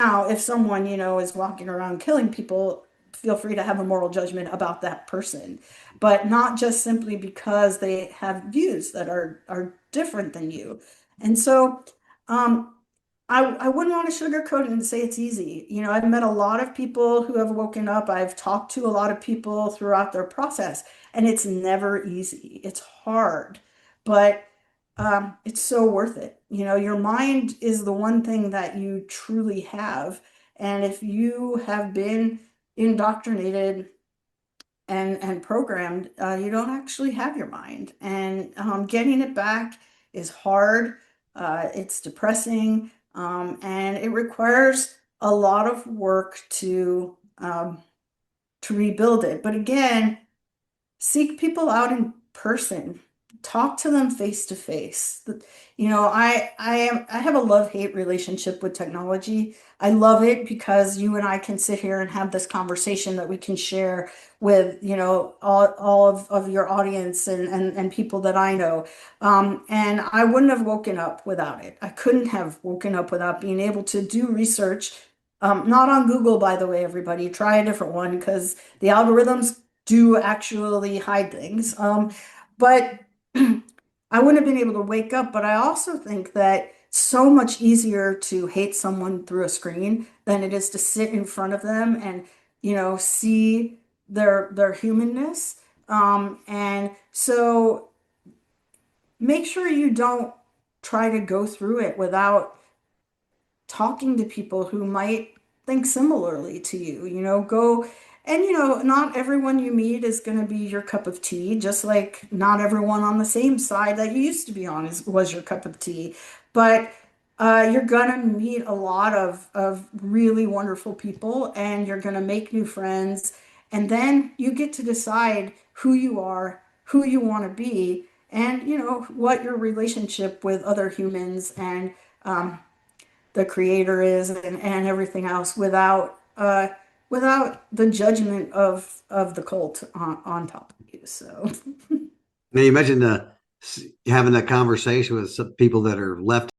Now, if someone, is walking around killing people, feel free to have a moral judgment about that person, but not just simply because they have views that are different than you. And so, um, I wouldn't want to sugarcoat it and say it's easy. I've met a lot of people who have woken up. I've talked to a lot of people throughout their process, and it's never easy. It's hard, but it's so worth it. Your mind is the one thing that you truly have. And if you have been indoctrinated and programmed, you don't actually have your mind. And getting it back is hard. It's depressing, and it requires a lot of work to rebuild it. But again, seek people out in person, talk to them face to face. I have a love-hate relationship with technology. I love it because you and I can sit here and have this conversation that we can share with, all of your audience and people that I know. And I wouldn't have woken up without it. I couldn't have woken up without being able to do research. Not on Google, by the way, everybody. Try a different one because the algorithms do actually hide things. But I wouldn't have been able to wake up. But I also think that it's so much easier to hate someone through a screen than it is to sit in front of them and, see their humanness. And so make sure you don't try to go through it without talking to people who might think similarly to you. Go and not everyone you meet is going to be your cup of tea, just like not everyone on the same side that you used to be on was your cup of tea. But you're going to meet a lot of really wonderful people, and you're going to make new friends. And then you get to decide who you are, who you want to be, and what your relationship with other humans and the creator is, and everything else without the judgment of the cult on top of you. So Now you mentioned having that conversation with some people that are left